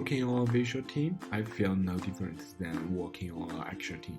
Working on a visual team, I feel no difference than working on an actual team.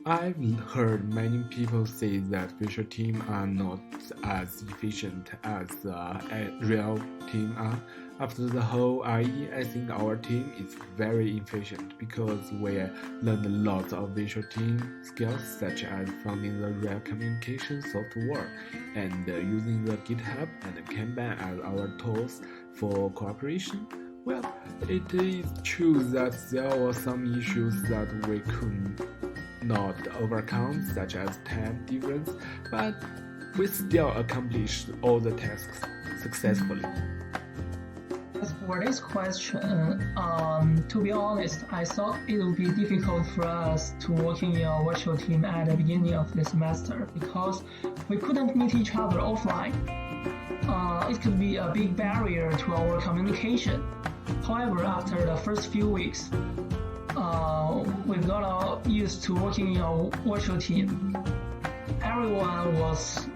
I've heard many people say that visual teams are not as efficient as a real team are. After the whole IE, I think our team is very efficient because we learned a lot of visual team skills such as finding the real communication software and using the GitHub and Kanban as our tools for cooperation. Well, it is true that there were some issues that we could not overcome, such as time difference, but we still accomplished all the tasks successfully. As for this question, to be honest, I thought it would be difficult for us to work in a virtual team at the beginning of the semester because we couldn't meet each other offline. It could be a big barrier to our communication. However, after the first few weeks, we got used to working in a virtual team. Everyone was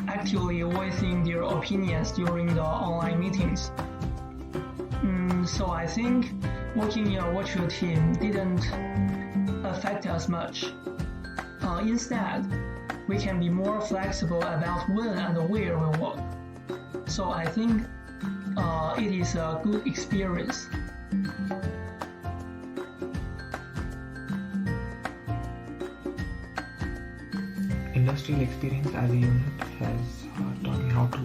actively voicing their opinions during the online meetings. So I think working in a virtual team didn't affect us much. Instead, we can be more flexible about when and where we work. So I think it is a good experience. Industrial experience as a unit has taught me how to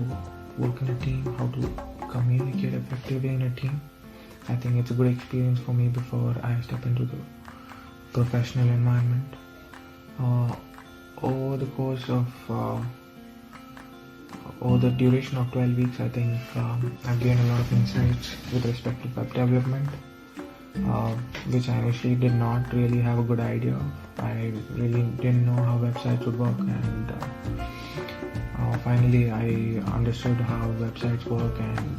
work in a team, how to communicate effectively in a team. I think it's a good experience for me before I step into the professional environment. Over the course of over the duration of 12 weeks, I think I've gained a lot of insights with respect to web development, which I initially did not really have a good idea of. I really didn't know how websites would work, and finally I understood how websites work, and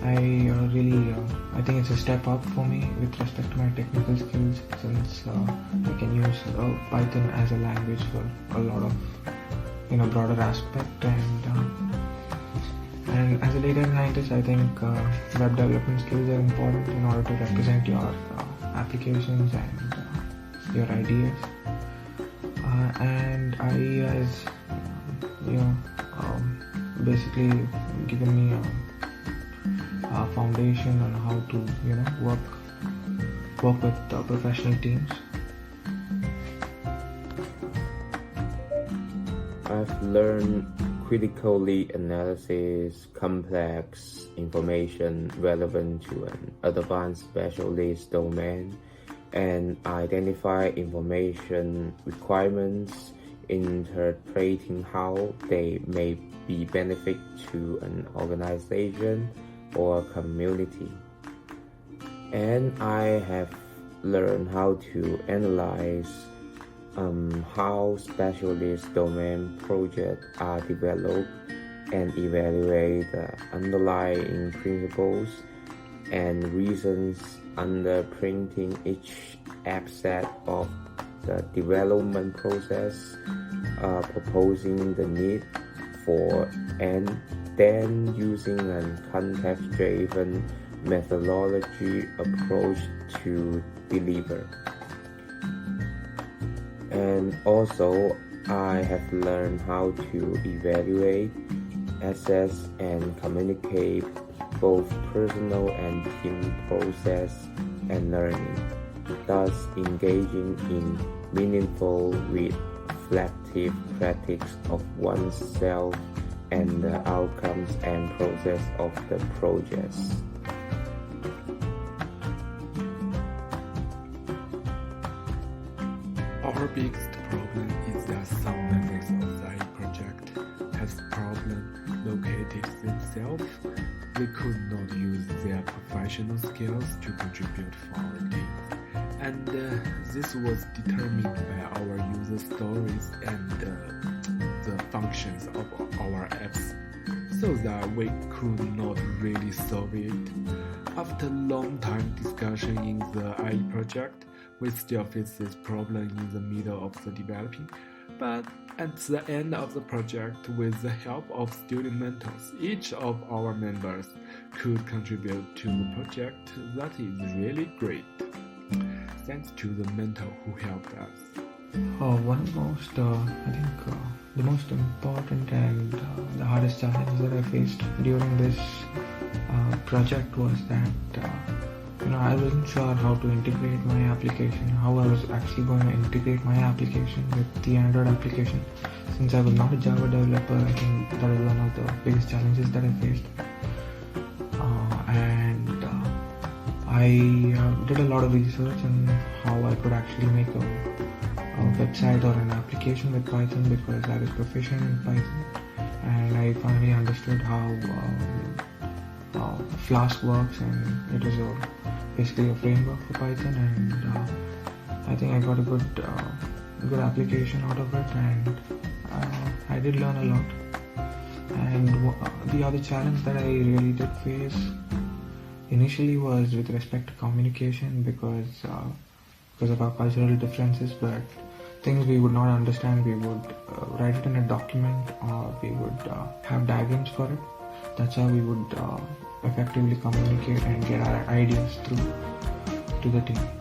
I think it's a step up for me with respect to my technical skills, since I can use Python as a language for a lot of broader aspect, and as a data scientist, I think web development skills are important in order to represent your applications and your ideas. And IE has basically given me a foundation on how to work with professional teams. I've learned critically analysis complex information relevant to an advanced specialist domain and identify information requirements, interpreting how they may be benefit to an organization or community. And I have learned how to analyze how specialist domain projects are developed and evaluate the underlying principles and reasons underprinting each aspect of the development process, proposing the need for and then using a context-driven methodology approach to deliver. And also, I have learned how to evaluate, assess, and communicate both personal and team process and learning, thus engaging in meaningful, reflective practice of oneself and the outcomes and process of the projects. Our biggest problem is that some members of the project have problems located themselves. They could not use their professional skills to contribute for our team. And this was determined by our user stories and the functions of our apps, so that we could not really solve it. After long time discussion in the IE project, we still face this problem in the middle of the developing, but at the end of the project, with the help of student mentors, each of our members could contribute to the project. That is really great. Thanks to the mentor who helped us. One of the most, I think, the most important and the hardest challenge that I faced during this project was that I wasn't sure how to integrate my application, how I was actually going to integrate my application with the Android application. Since I was not a Java developer, I think that was one of the biggest challenges that I faced. And I did a lot of research on how I could actually make a website or an application with Python because I was proficient in Python, and I finally understood how Flask works, and it is basically a framework for Python, and I think I got a good application out of it, and I did learn a lot. And the other challenge that I really did face initially was with respect to communication because of our cultural differences, but things we would not understand, we would write it in a document, or we would have diagrams for it. That's how we would effectively communicate and get our ideas through to the team.